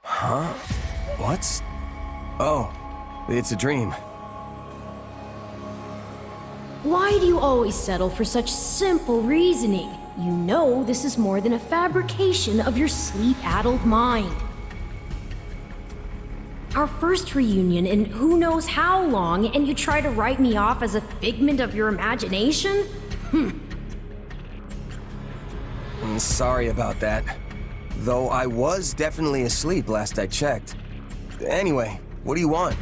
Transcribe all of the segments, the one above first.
Huh? What's... Oh, it's a dream. Why do you always settle for such simple reasoning? You know this is more than a fabrication of your sleep-addled mind. Our first reunion in who knows how long, and you try to write me off as a figment of your imagination? I'm sorry about that. Though I was definitely asleep last I checked. Anyway, what do you want?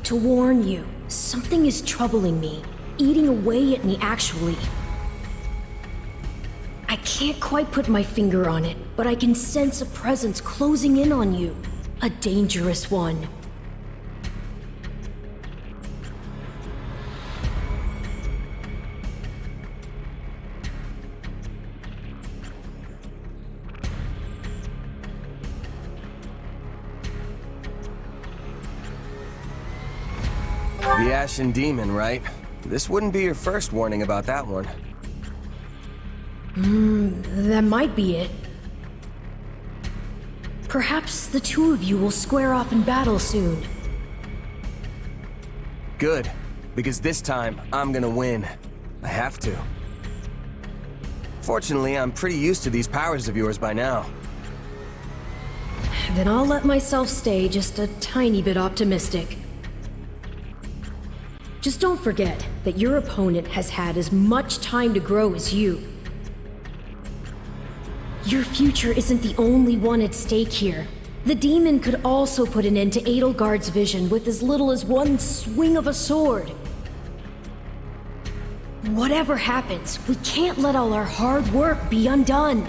To warn you, something is troubling me, eating away at me actually. I can't quite put my finger on it, but I can sense a presence closing in on you. A dangerous one. The Ashen Demon, right? This wouldn't be your first warning about that one. That might be it. Perhaps the two of you will square off in battle soon. Good, because this time, I'm gonna win. I have to. Fortunately, I'm pretty used to these powers of yours by now. Then I'll let myself stay just a tiny bit optimistic. Just don't forget that your opponent has had as much time to grow as you. Your future isn't the only one at stake here. The demon could also put an end to Edelgard's vision with as little as one swing of a sword. Whatever happens, we can't let all our hard work be undone.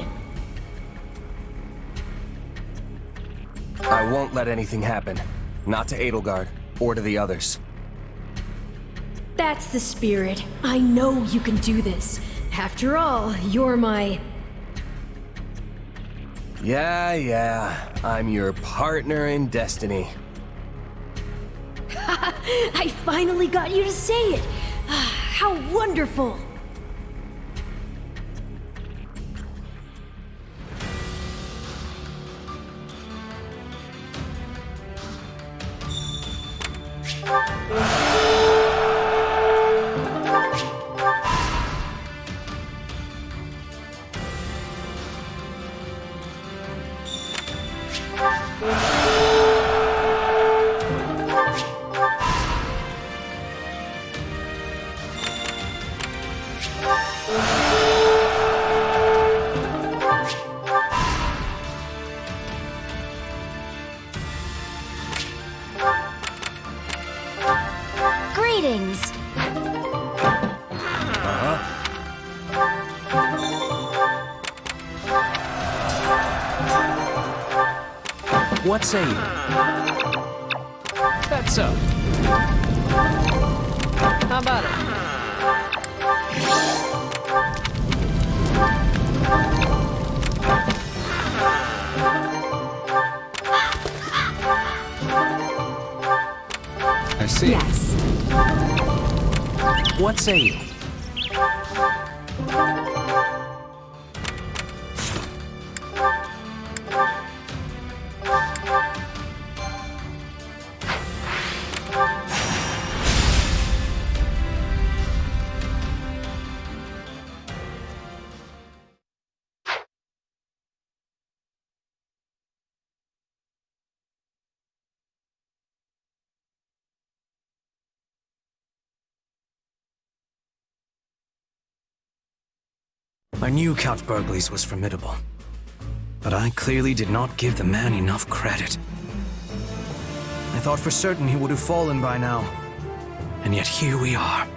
I won't let anything happen. Not to Edelgard, or to the others. That's the spirit. I know you can do this. After all, you're my... Yeah, I'm your partner in destiny. I finally got you to say it! How wonderful! Greetings! What say you? That's so. How about it? I see. Yes. What say you? I knew Count Burgles was formidable, but I clearly did not give the man enough credit. I thought for certain he would have fallen by now, and yet here we are.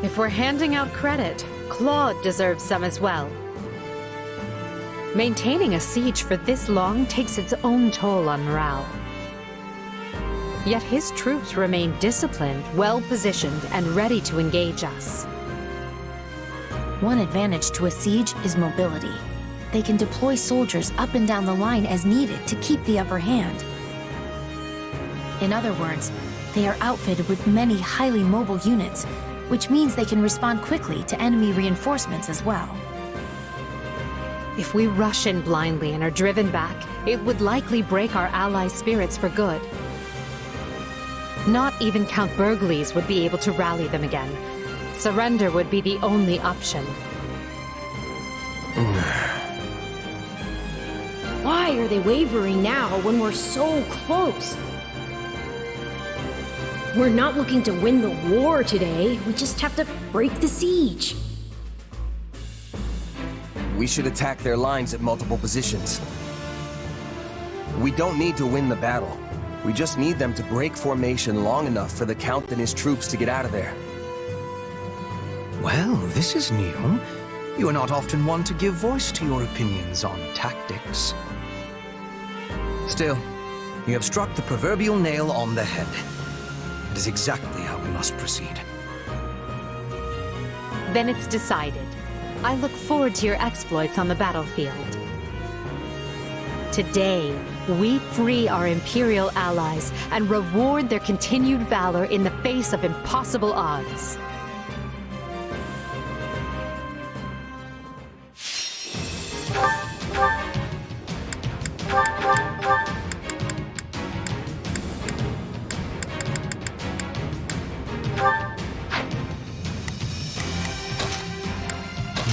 If we're handing out credit, Claude deserves some as well. Maintaining a siege for this long takes its own toll on morale. Yet his troops remain disciplined, well-positioned, and ready to engage us. One advantage to a siege is mobility. They can deploy soldiers up and down the line as needed to keep the upper hand. In other words, They are outfitted with many highly mobile units, which means they can respond quickly to enemy reinforcements as well. If we rush in blindly and are driven back, it would likely break our allies' spirits for good. Not even Count Burgles would be able to rally them again. Surrender would be the only option. Why are they wavering now when we're so close? We're not looking to win the war today. We just have to break the siege. We should attack their lines at multiple positions. We don't need to win the battle. We just need them to break formation long enough for the Count and his troops to get out of there. Well, this is new. You are not often one to give voice to your opinions on tactics. Still, you have struck the proverbial nail on the head. It is exactly how we must proceed. Then it's decided. I look forward to your exploits on the battlefield. Today, we free our Imperial allies and reward their continued valor in the face of impossible odds.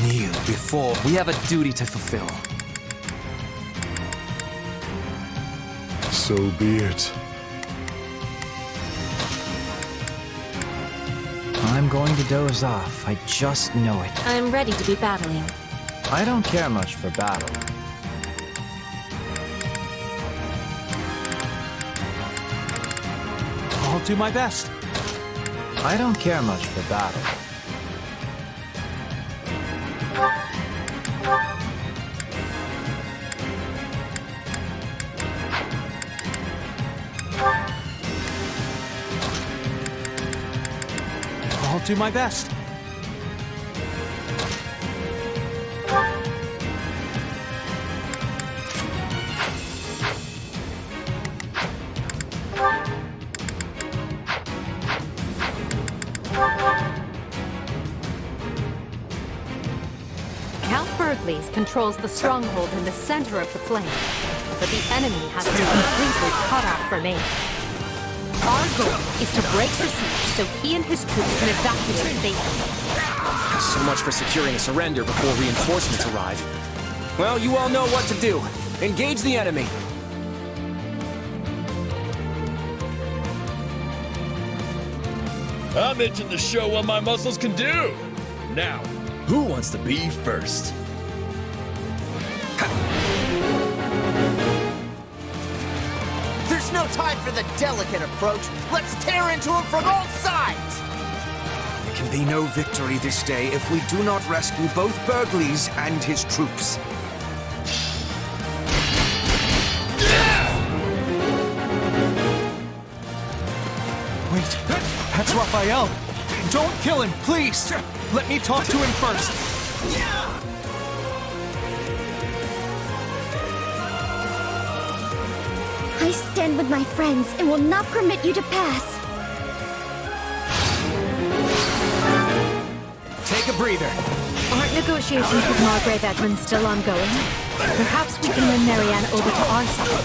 Kneel before. We have a duty to fulfill. So be it. I'm going to doze off. I just know it. I'm ready to be battling. I don't care much for battle. I'll do my best. I don't care much for battle. I'll do my best. Count Burgles controls the stronghold in the center of the plain, but the enemy has been completely cut off from aid. Our goal is to break the siege so he and his troops can evacuate safely. So much for securing a surrender before reinforcements arrive. Well, you all know what to do. Engage the enemy. I'm itching to show what my muscles can do. Now, who wants to be first? There's no time for the delicate approach. Let's tear into him from all sides! There can be no victory this day if we do not rescue both Burgles and his troops. Wait, that's Raphael. Don't kill him, please. Let me talk to him first. I stand with my friends and will not permit you to pass. Take a breather. Aren't negotiations with Margrave Edmund still ongoing? Perhaps we can win Marianne over to our side.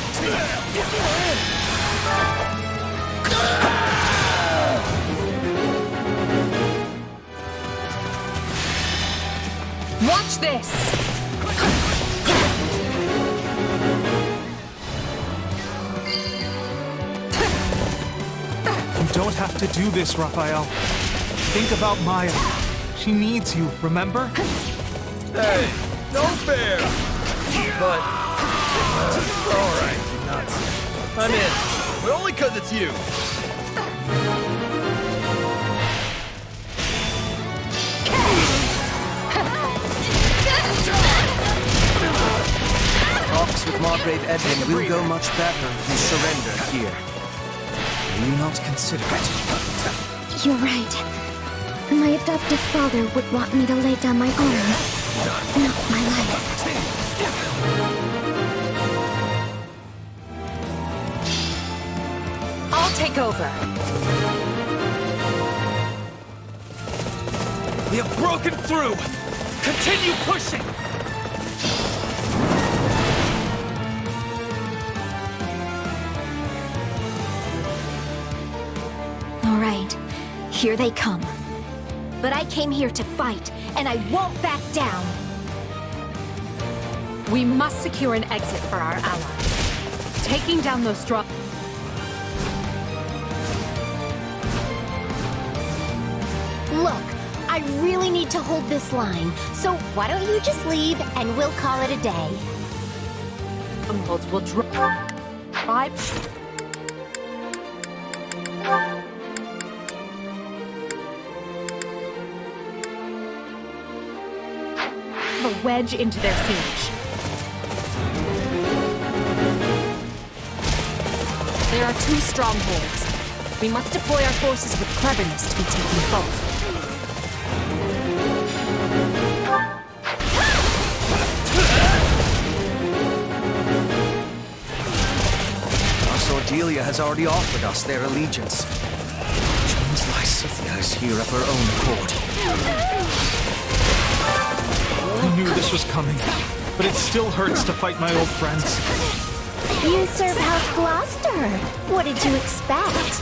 Watch this! You don't have to do this, Raphael. Think about Maya. She needs you, remember? Hey, no fair. But, all right, you nuts. I'm in, but only 'cause it's you. Talks with Margrave Edmund will go much better if you surrender here. Will you not consider it? You're right. My adoptive father would want me to lay down my arms, not my life. I'll take over. We have broken through! Continue pushing! All right, here they come. But I came here to fight, and I won't back down. We must secure an exit for our allies. Taking down those strong... Look, I really need to hold this line, so why don't you just leave and we'll call it a day. strongholds will drive... a wedge into their siege. There are 2 strongholds. We must deploy our forces with cleverness to be taking both. Cordelia has already offered us their allegiance. Which means Lysithea is here of her own accord. I knew this was coming, but it still hurts to fight my old friends. You serve House Gloucester. What did you expect?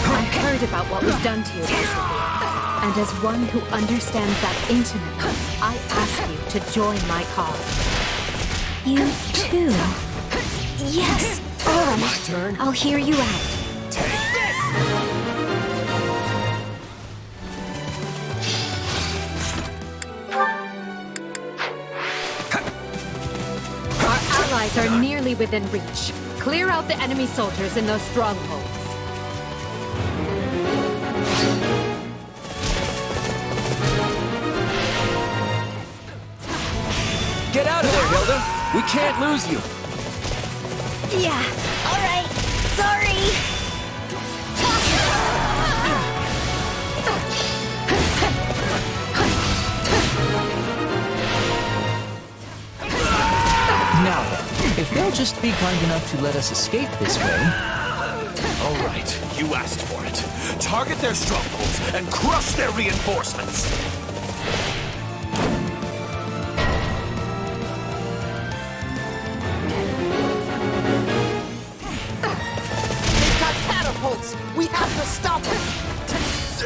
I heard about what was done to you recently, and as one who understands that intimately, I ask you to join my cause. You too? Yes. All right. My turn. I'll hear you out. Take this! Our allies are nearly within reach. Clear out the enemy soldiers in those strongholds. Get out of there, Hilda! We can't lose you! Yeah. All right. Sorry. Now, if they'll just be kind enough to let us escape this way... All right, you asked for it. Target their strongholds and crush their reinforcements. They've got catapults! We have to stop them!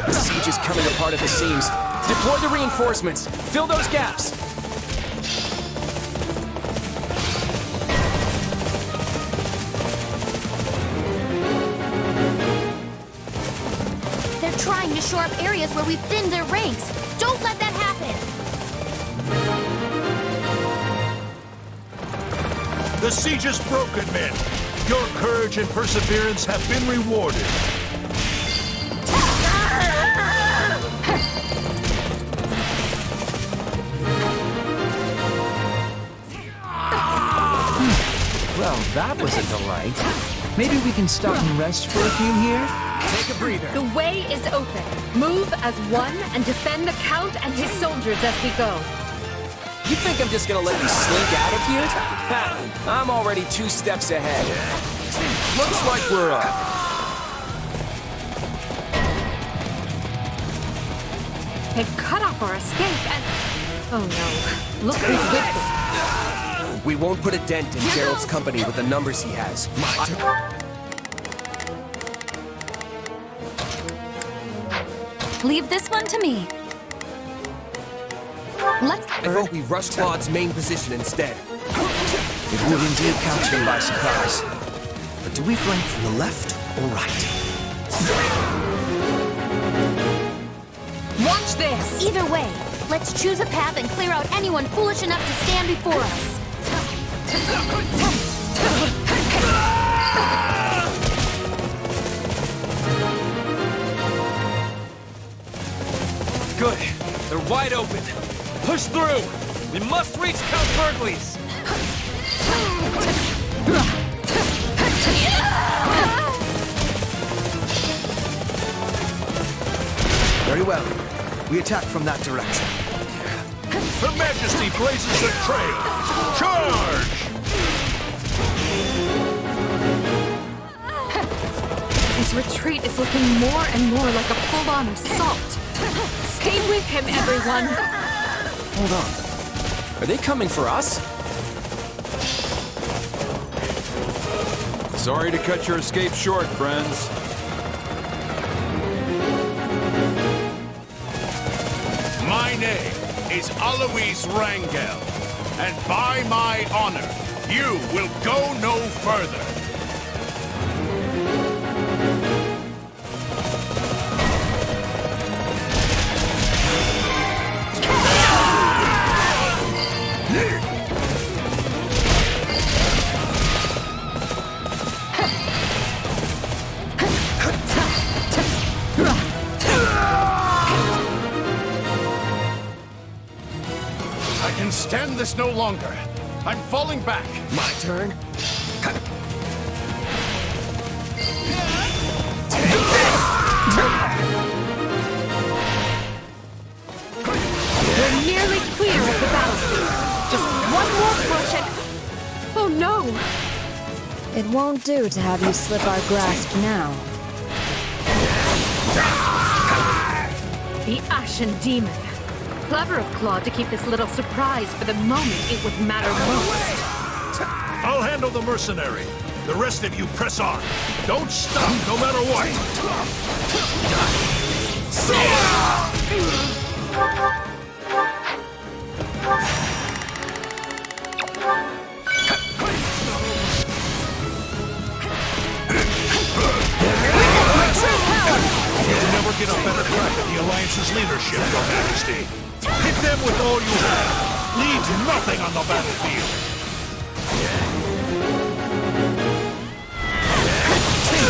The siege is coming apart at the seams. Deploy the reinforcements. Fill those gaps. They're trying to shore up areas where we've thinned their ranks. Don't let that happen. The siege is broken, men. Your courage and perseverance have been rewarded. Well, that was a delight. Maybe we can stop and rest for a few here? Take a breather. The way is open. Move as one and defend the Count and his soldiers as we go. You think I'm just gonna let you slink out of here? Ha, I'm already 2 steps ahead. Looks like we're up. They've cut off our escape and... Oh no. Look who's with them. We won't put a dent in Gerald's company with the numbers he has. Leave this one to me. Let's... I vote we rush Claude's main position instead. It would indeed catch him by surprise. But do we flank from the left or right? Watch this! Either way, let's choose a path and clear out anyone foolish enough to stand before us. Good. They're wide open. Push through. We must reach Count Burgley's. Very well. We attack from that direction. Her Majesty blazes a trail! Charge! His retreat is looking more and more like a full-on assault. Stay with him, everyone! Hold on. Are they coming for us? Sorry to cut your escape short, friends. My name is Alois Rangel, and by my honor, you will go no further. I can stand this no longer. I'm falling back. My turn? We're nearly clear of the battlefield. Just one more push and... Oh no! It won't do to have you slip our grasp now. The Ashen Demon. Clever of Claude to keep this little surprise for the moment it would matter most. I'll handle the mercenary. The rest of you press on. Don't stop, no matter what. You'll never get a better crack at the Alliance's leadership, Your Majesty. Hit them with all you have. Leave nothing on the battlefield.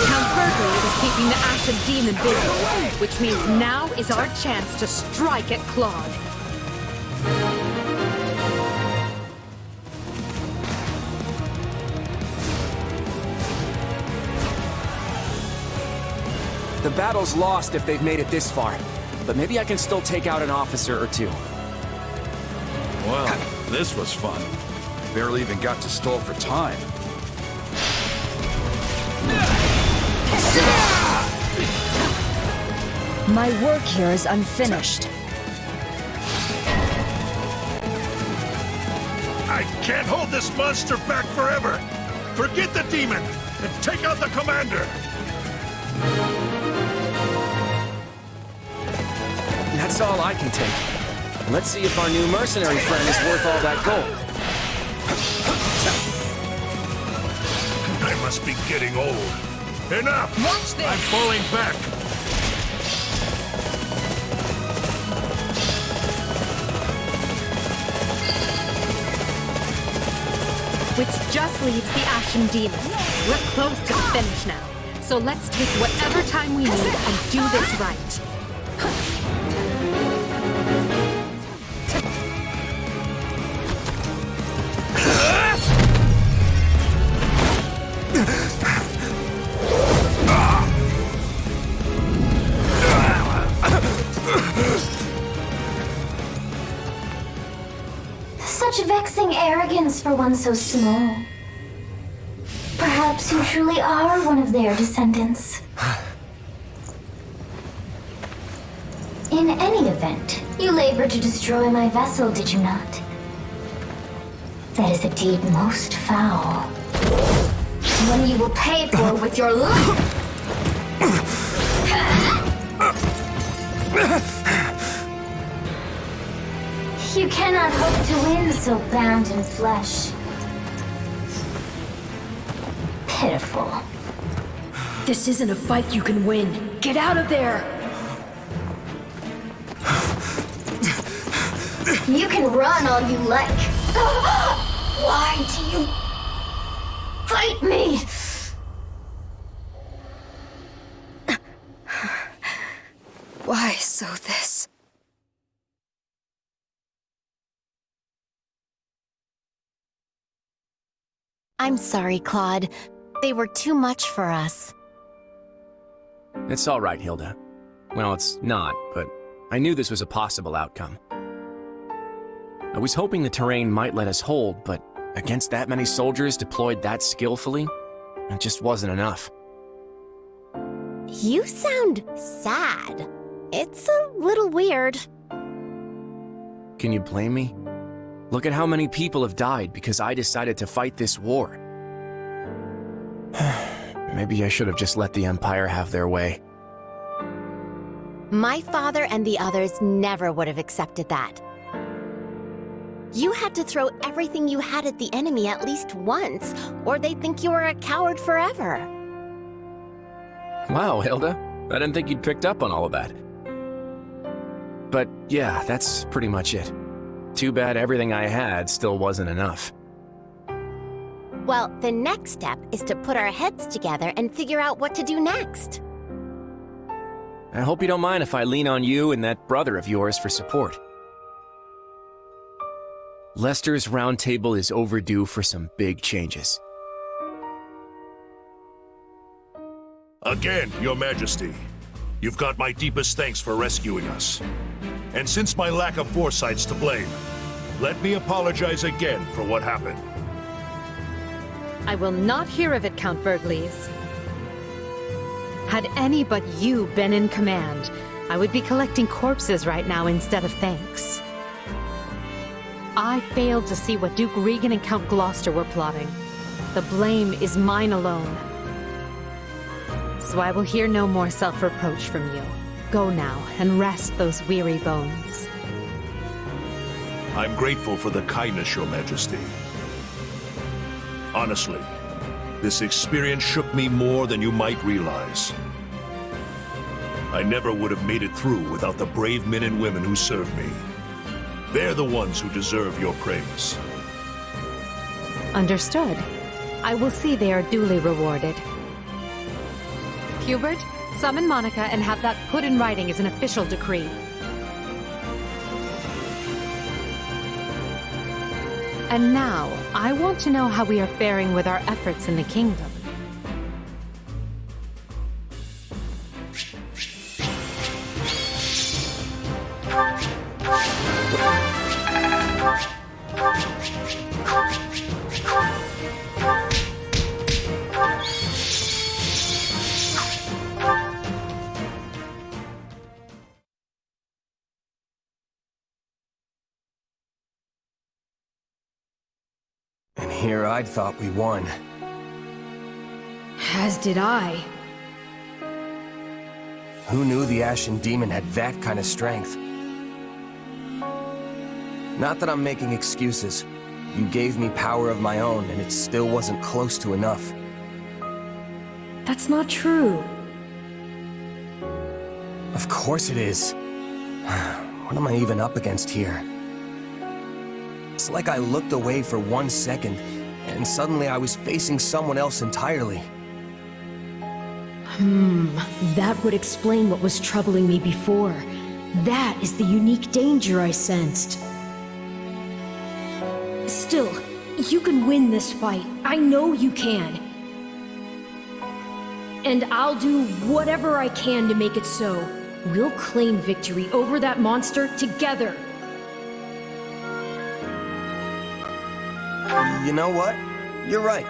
Count Burglars is keeping the Ashen Demon busy, which means now is our chance to strike at Claude. The battle's lost if they've made it this far. But maybe I can still take out an officer or two. Well, this was fun. Barely even got to stall for time. My work here is unfinished. I can't hold this monster back forever. Forget the demon and take out the commander. That's all I can take. Let's see if our new mercenary friend is worth all that gold. I must be getting old. Enough! Watch this! I'm falling back. Which just leaves the Ashen Demon. We're close to the finish now. So let's take whatever time we need and do this right. Such vexing arrogance for one so small. Perhaps you truly are one of their descendants. In any event, you labored to destroy my vessel, did you not? That is a deed most foul. One you will pay for with your life! You cannot hope to win so bound in flesh. Pitiful. This isn't a fight you can win. Get out of there! You can run all you like. Why do you fight me? Why so this? I'm sorry, Claude. They were too much for us. It's all right, Hilda. Well, it's not, but I knew this was a possible outcome. I was hoping the terrain might let us hold, but against that many soldiers deployed that skillfully, it just wasn't enough. You sound sad. It's a little weird. Can you blame me? Look at how many people have died because I decided to fight this war. Maybe I should have just let the Empire have their way. My father and the others never would have accepted that. You had to throw everything you had at the enemy at least once, or they'd think you were a coward forever. Wow, Hilda. I didn't think you'd picked up on all of that. But yeah, that's pretty much it. Too bad everything I had still wasn't enough. Well, the next step is to put our heads together and figure out what to do next. I hope you don't mind if I lean on you and that brother of yours for support. Lester's Round Table is overdue for some big changes. Again, Your Majesty, you've got my deepest thanks for rescuing us. And since my lack of foresight's to blame, let me apologize again for what happened. I will not hear of it, Count Bergles. Had any but you been in command, I would be collecting corpses right now instead of thanks. I failed to see what Duke Regan and Count Gloucester were plotting. The blame is mine alone. So I will hear no more self-reproach from you. Go now and rest those weary bones. I'm grateful for the kindness, Your Majesty. Honestly, this experience shook me more than you might realize. I never would have made it through without the brave men and women who served me. They're the ones who deserve your praise. Understood. I will see they are duly rewarded. Hubert, summon Monica and have that put in writing as an official decree. And now, I want to know how we are faring with our efforts in the kingdom. Here I'd thought we won. As did I. Who knew the Ashen Demon had that kind of strength? Not that I'm making excuses. You gave me power of my own, and it still wasn't close to enough. That's not true. Of course it is. What am I even up against here? It's like I looked away for 1 second, and suddenly I was facing someone else entirely. That would explain what was troubling me before. That is the unique danger I sensed. Still, you can win this fight. I know you can. And I'll do whatever I can to make it so. We'll claim victory over that monster together. You know what? You're right.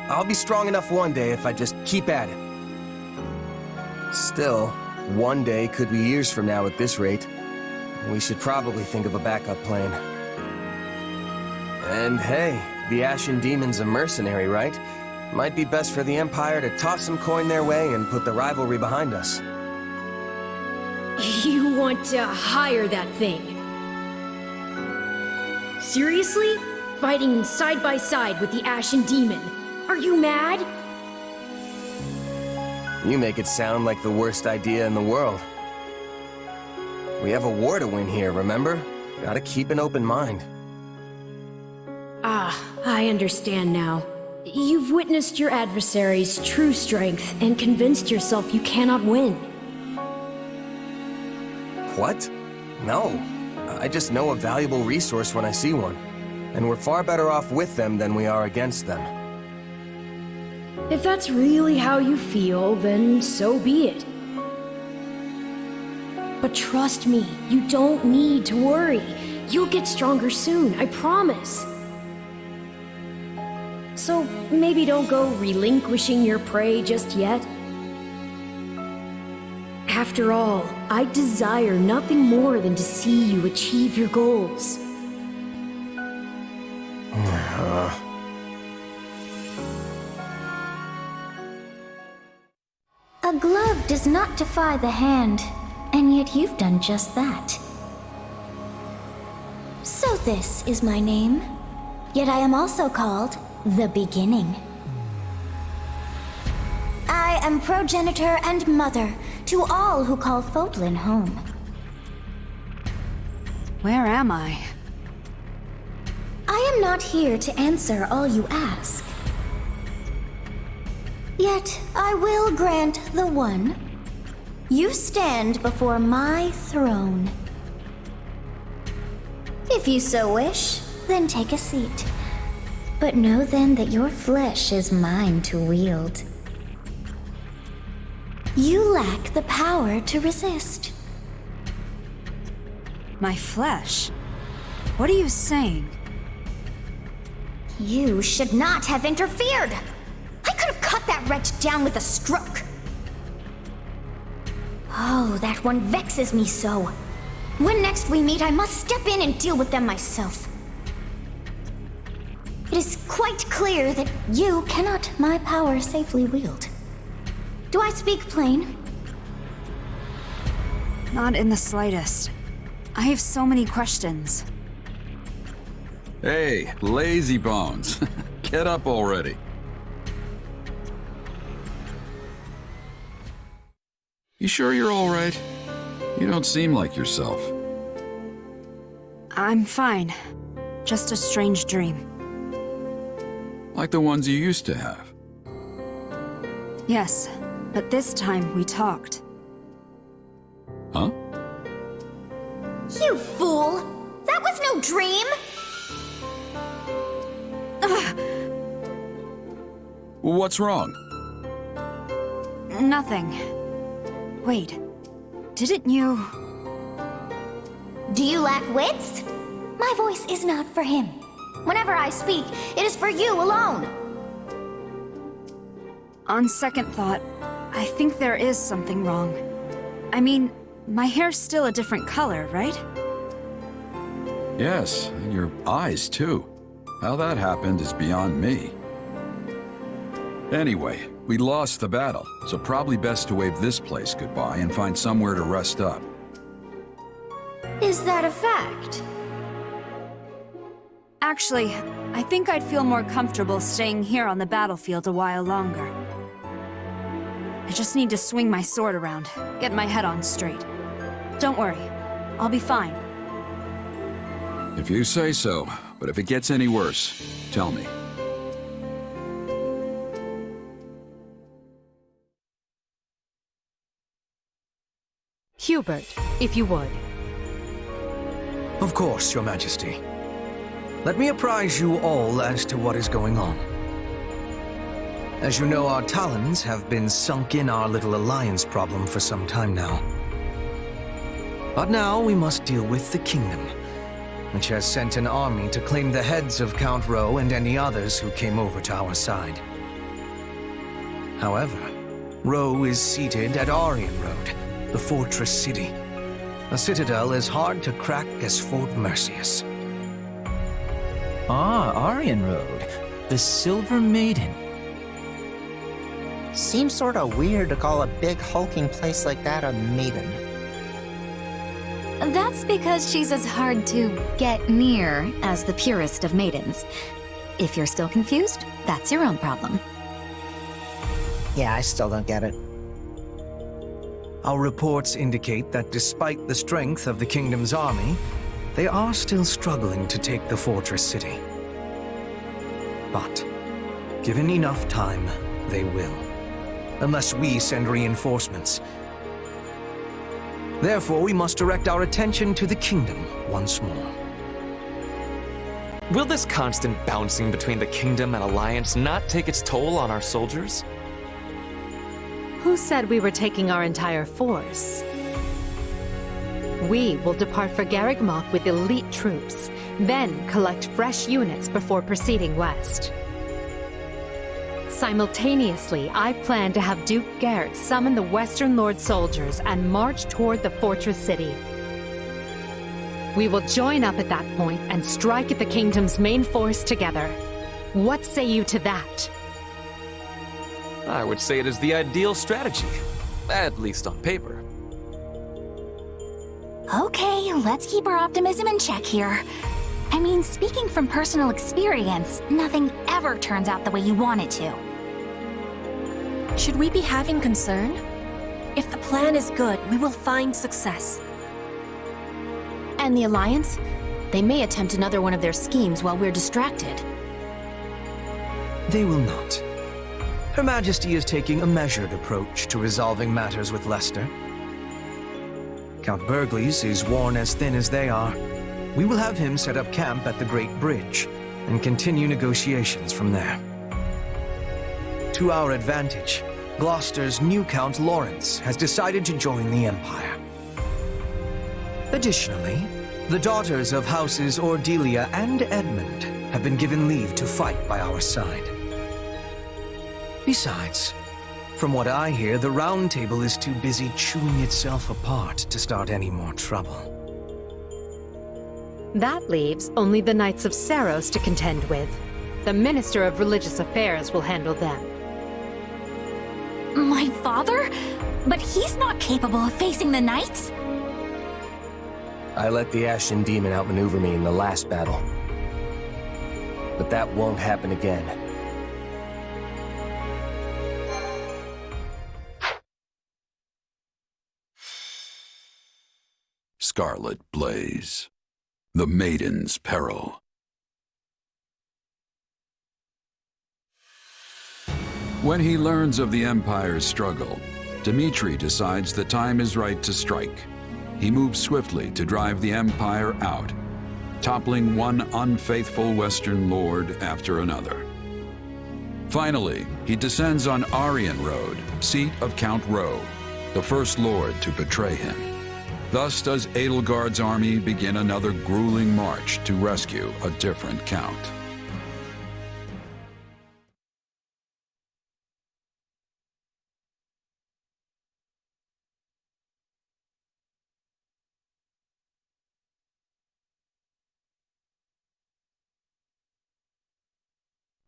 I'll be strong enough one day if I just keep at it. Still, one day could be years from now at this rate. We should probably think of a backup plan. And hey, the Ashen Demon's a mercenary, right? Might be best for the Empire to toss some coin their way and put the rivalry behind us. You want to hire that thing? Seriously? Fighting side by side with the Ashen Demon? Are you mad? You make it sound like the worst idea in the world. We have a war to win here, remember? Gotta keep an open mind. Ah, I understand now. You've witnessed your adversary's true strength and convinced yourself you cannot win. What? No. I just know a valuable resource when I see one. And we're far better off with them than we are against them. If that's really how you feel, then so be it. But trust me, you don't need to worry. You'll get stronger soon, I promise. So maybe don't go relinquishing your prey just yet. After all, I desire nothing more than to see you achieve your goals. A glove does not defy the hand, and yet you've done just that. So this is my name, yet I am also called the Beginning. I am progenitor and mother to all who call Fodlan home. Where am I? I am not here to answer all you ask. Yet I will grant the one. You stand before my throne. If you so wish, then take a seat. But know then that your flesh is mine to wield. You lack the power to resist. My flesh? What are you saying? You should not have interfered! I could have cut that wretch down with a stroke! Oh, that one vexes me so. When next we meet, I must step in and deal with them myself. It is quite clear that you cannot my power safely wield. Do I speak plain? Not in the slightest. I have so many questions. Hey, lazy bones. Get up already. You sure you're all right? You don't seem like yourself. I'm fine. Just a strange dream. Like the ones you used to have. Yes, but this time we talked. Huh? You fool! That was no dream! What's wrong? Nothing. Wait, didn't you... Do you lack wits? My voice is not for him. Whenever I speak, it is for you alone. On second thought, I think there is something wrong. I mean, my hair's still a different color, right? Yes, and your eyes too. How that happened is beyond me. Anyway, we lost the battle, so probably best to wave this place goodbye and find somewhere to rest up. Is that a fact? Actually, I think I'd feel more comfortable staying here on the battlefield a while longer. I just need to swing my sword around, get my head on straight. Don't worry, I'll be fine. If you say so, but if it gets any worse, tell me. Hubert, if you would. Of course, Your Majesty. Let me apprise you all as to what is going on. As you know, our talons have been sunk in our little alliance problem for some time now. But now we must deal with the kingdom, which has sent an army to claim the heads of Count Rowe and any others who came over to our side. However, Rowe is seated at Aryan Road, the fortress city. A citadel as hard to crack as Fort Mercius. Ah, Aryan Road. The Silver Maiden. Seems sorta weird to call a big hulking place like that a maiden. That's because she's as hard to get near as the purest of maidens. If you're still confused, that's your own problem. Yeah, I still don't get it. Our reports indicate that despite the strength of the kingdom's army, they are still struggling to take the fortress city. But, given enough time, they will. Unless we send reinforcements. Therefore, we must direct our attention to the kingdom once more. Will this constant bouncing between the kingdom and alliance not take its toll on our soldiers? Who said we were taking our entire force? We will depart for Garrigmok with elite troops, then collect fresh units before proceeding west. Simultaneously, I plan to have Duke Garrett summon the Western Lord soldiers and march toward the fortress city. We will join up at that point and strike at the kingdom's main force together. What say you to that? I would say it is the ideal strategy, at least on paper. Okay, let's keep our optimism in check here. I mean, speaking from personal experience, nothing ever turns out the way you want it to. Should we be having concern? If the plan is good, we will find success. And the Alliance? They may attempt another one of their schemes while we're distracted. They will not. Her Majesty is taking a measured approach to resolving matters with Leicester. Count Burgleys is worn as thin as they are. We will have him set up camp at the Great Bridge and continue negotiations from there. To our advantage, Gloucester's new Count Lawrence has decided to join the Empire. Additionally, the daughters of Houses Ordelia and Edmund have been given leave to fight by our side. Besides, from what I hear, the Round Table is too busy chewing itself apart to start any more trouble. That leaves only the Knights of Saros to contend with. The Minister of Religious Affairs will handle them. My father? But he's not capable of facing the Knights? I let the Ashen Demon outmaneuver me in the last battle. But that won't happen again. Scarlet Blaze. The Maiden's Peril. When he learns of the Empire's struggle, Dmitri decides the time is right to strike. He moves swiftly to drive the Empire out, toppling one unfaithful Western Lord after another. Finally, he descends on Aryan Road, seat of Count Rowe, the first Lord to betray him. Thus does Edelgard's army begin another grueling march to rescue a different Count.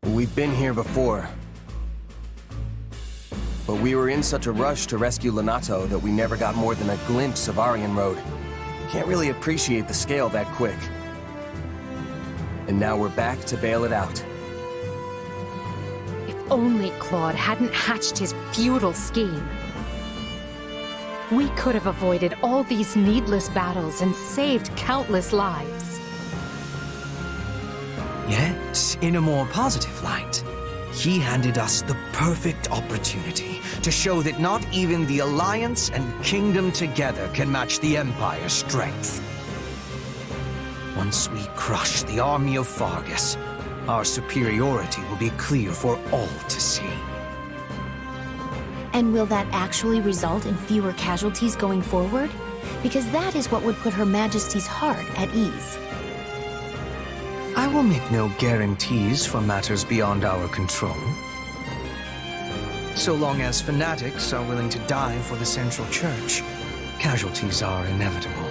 We've been here before. But we were in such a rush to rescue Lonato that we never got more than a glimpse of Aryan Road. Can't really appreciate the scale that quick. And now we're back to bail it out. If only Claude hadn't hatched his futile scheme. We could have avoided all these needless battles and saved countless lives. Yet, in a more positive light, he handed us the perfect opportunity to show that not even the Alliance and Kingdom together can match the Empire's strength. Once we crush the army of Fargus, our superiority will be clear for all to see. And will that actually result in fewer casualties going forward? Because that is what would put Her Majesty's heart at ease. I will make no guarantees for matters beyond our control. So long as fanatics are willing to die for the Central Church, casualties are inevitable.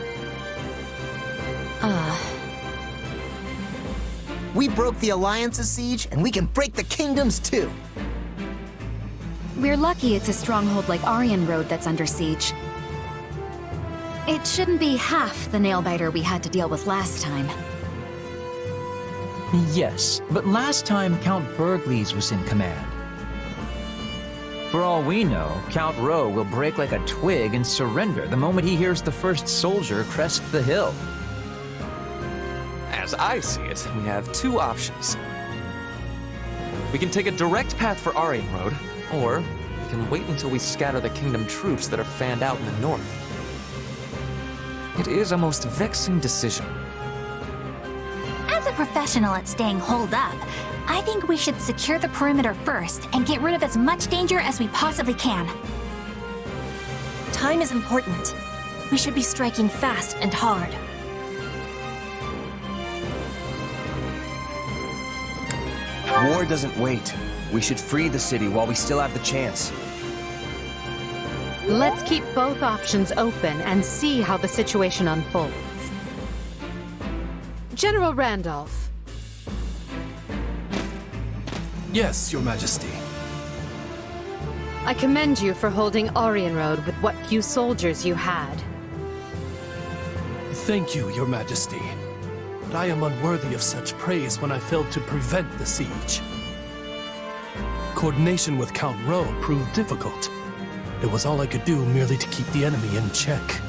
We broke the Alliance's siege, and we can break the Kingdom's too. We're lucky it's a stronghold like Aryan Road that's under siege. It shouldn't be half the nail-biter we had to deal with last time. Yes, but last time Count Burgleys was in command. For all we know, Count Rowe will break like a twig and surrender the moment he hears the first soldier crest the hill. As I see it, we have two options. We can take a direct path for Aryan Road, or we can wait until we scatter the Kingdom troops that are fanned out in the north. It is a most vexing decision. As a professional at staying holed up, I think we should secure the perimeter first and get rid of as much danger as we possibly can. Time is important. We should be striking fast and hard. War doesn't wait. We should free the city while we still have the chance. Let's keep both options open and see how the situation unfolds. General Randolph. Yes, Your Majesty. I commend you for holding Aryan Road with what few soldiers you had. Thank you, Your Majesty. But I am unworthy of such praise when I failed to prevent the siege. Coordination with Count Rowe proved difficult. It was all I could do merely to keep the enemy in check.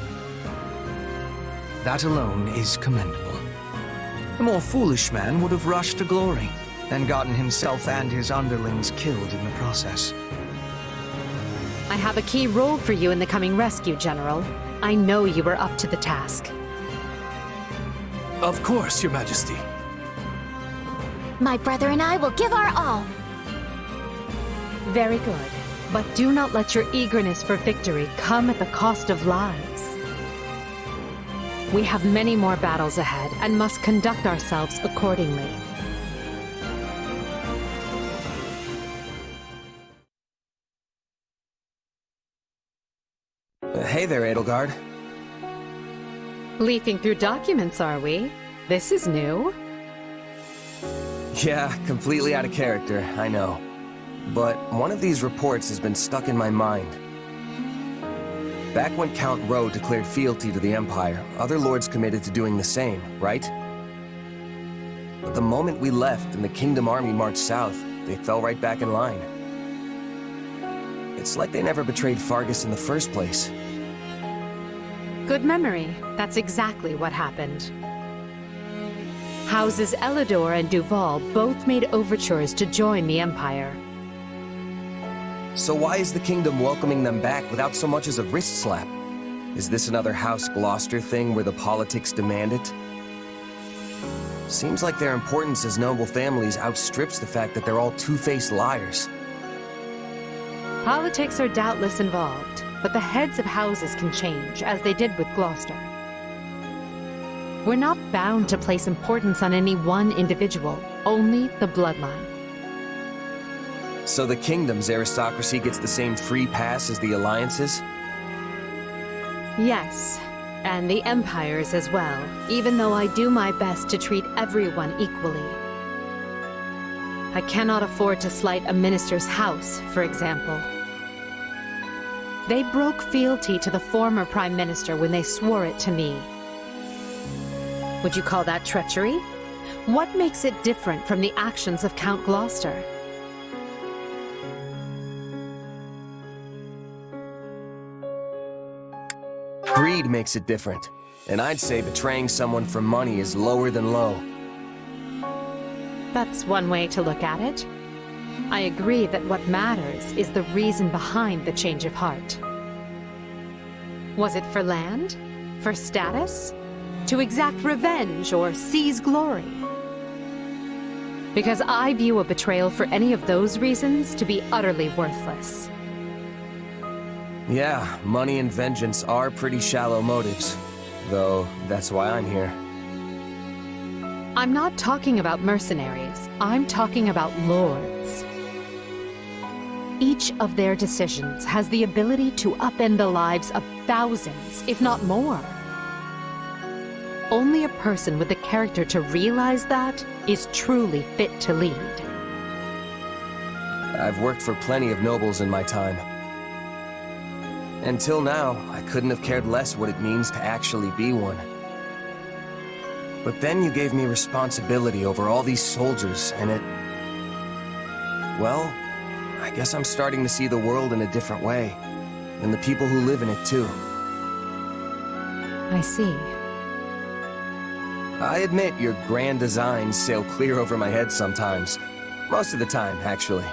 That alone is commendable. The more foolish man would have rushed to glory, and gotten himself and his underlings killed in the process. I have a key role for you in the coming rescue, General. I know you are up to the task. Of course, Your Majesty. My brother and I will give our all. Very good. But do not let your eagerness for victory come at the cost of lives. We have many more battles ahead and must conduct ourselves accordingly. Hey there, Edelgard. Leafing through documents, are we? This is new. Yeah, completely out of character, I know. But one of these reports has been stuck in my mind. Back when Count Rowe declared fealty to the Empire, other lords committed to doing the same, right? But the moment we left and the Kingdom Army marched south, they fell right back in line. It's like they never betrayed Fargus in the first place. Good memory. That's exactly what happened. Houses Elidor and Duval both made overtures to join the Empire. So why is the Kingdom welcoming them back without so much as a wrist slap? Is this another House Gloucester thing where the politics demand it? Seems like their importance as noble families outstrips the fact that they're all two-faced liars. Politics are doubtless involved, but the heads of houses can change, as they did with Gloucester. We're not bound to place importance on any one individual, only the bloodline. So the Kingdom's aristocracy gets the same free pass as the Alliance's? Yes, and the Empire's as well, even though I do my best to treat everyone equally. I cannot afford to slight a minister's house, for example. They broke fealty to the former Prime Minister when they swore it to me. Would you call that treachery? What makes it different from the actions of Count Gloucester? Greed makes it different, and I'd say betraying someone for money is lower than low. That's one way to look at it. I agree that what matters is the reason behind the change of heart. Was it for land? For status? To exact revenge or seize glory? Because I view a betrayal for any of those reasons to be utterly worthless. Yeah, money and vengeance are pretty shallow motives. Though, that's why I'm here. I'm not talking about mercenaries. I'm talking about lords. Each of their decisions has the ability to upend the lives of thousands, if not more. Only a person with the character to realize that is truly fit to lead. I've worked for plenty of nobles in my time. Until now, I couldn't have cared less what it means to actually be one. But then you gave me responsibility over all these soldiers, and it... Well, I guess I'm starting to see the world in a different way. And the people who live in it, too. I see. I admit your grand designs sail clear over my head sometimes. Most of the time, actually.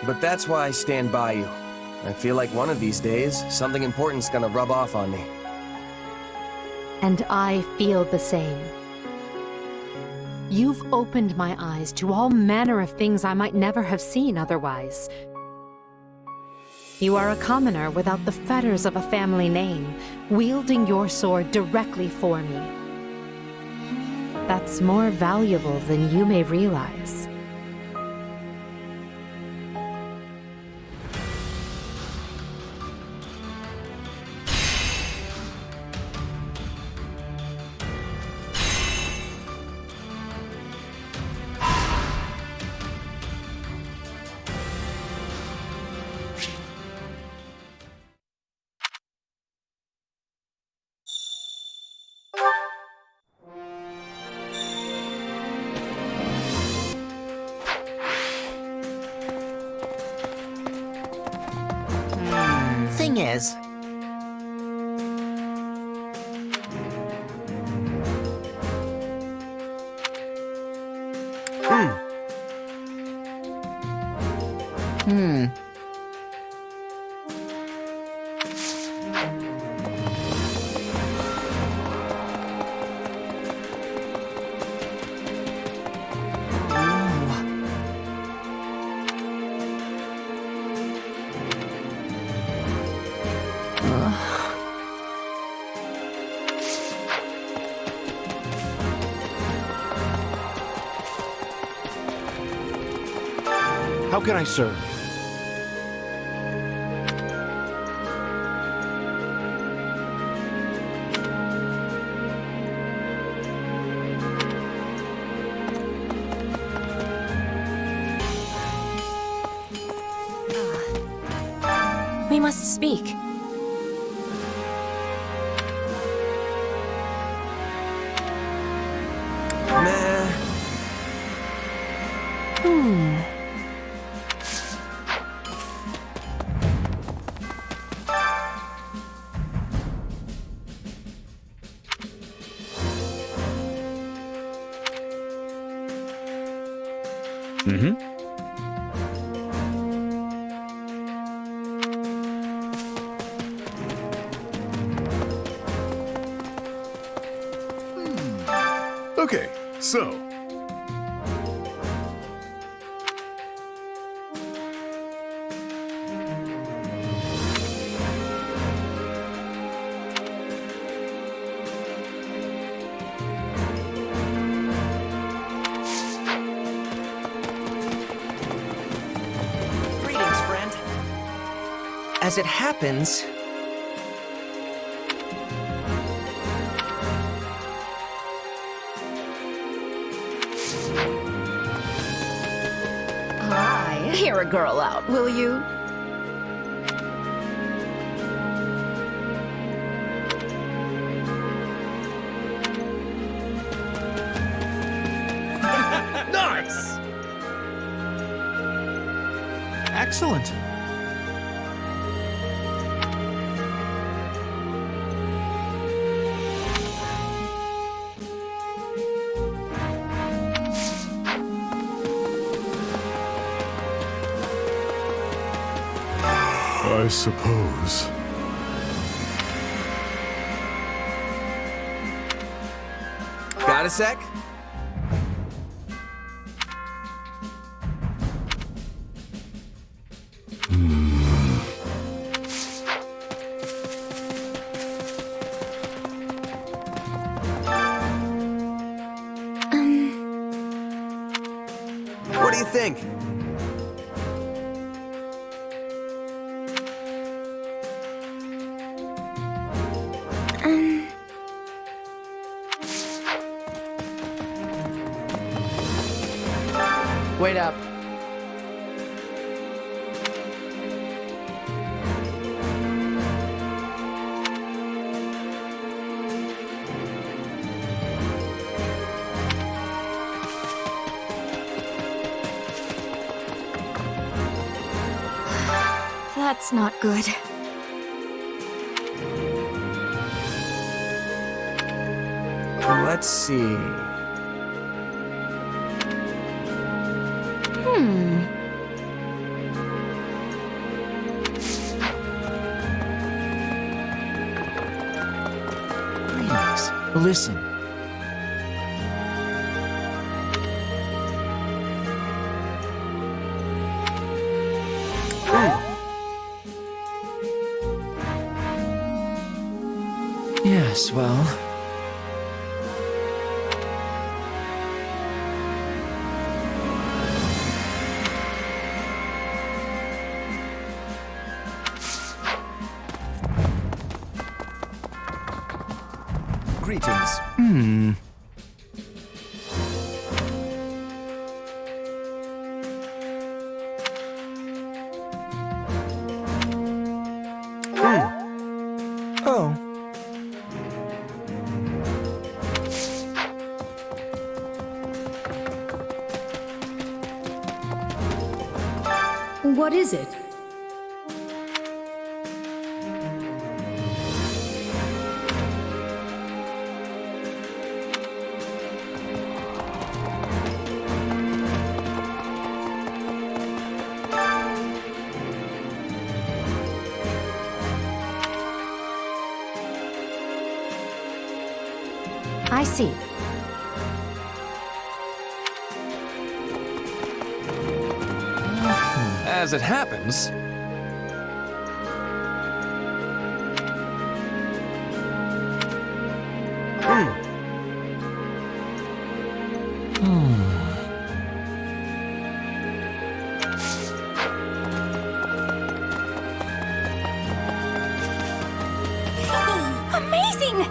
But that's why I stand by you. I feel like one of these days, something important's gonna rub off on me. And I feel the same. You've opened my eyes to all manner of things I might never have seen otherwise. You are a commoner without the fetters of a family name, wielding your sword directly for me. That's more valuable than you may realize. Thing is, How can I serve? We must speak. Meh. Okay, so. greetings, friend. As it happens, Hi, hear a girl out, will you? Nice! Excellent. I suppose. Got a sec? What do you think? wait up. That's not good. Let's see. Please, listen. Yes, well... Greetings. Oh. What is it? I see. As it happens, Amazing!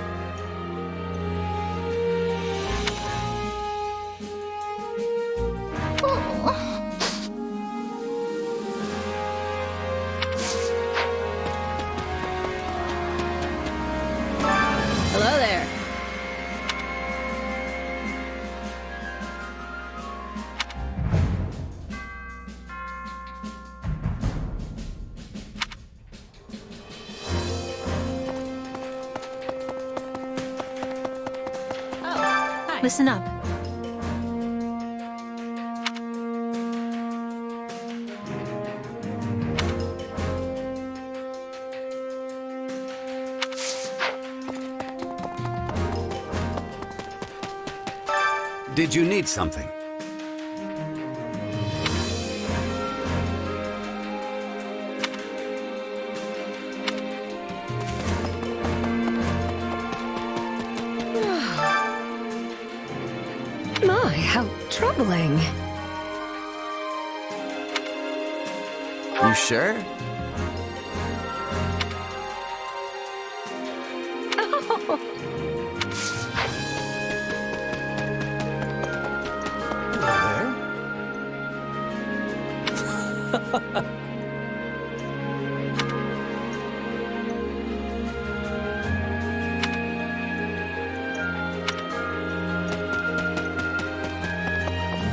Hello there. Listen up. Did you need something? My, how troubling. You sure?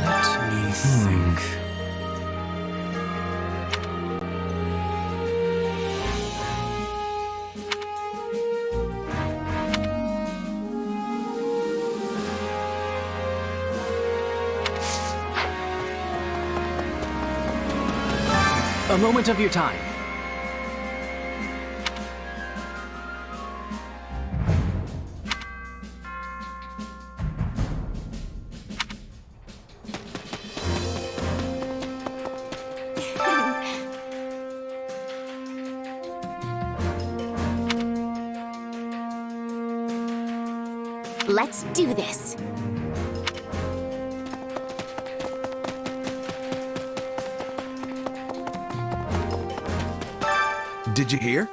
Let me think. A moment of your time. Let's do this. Did you hear?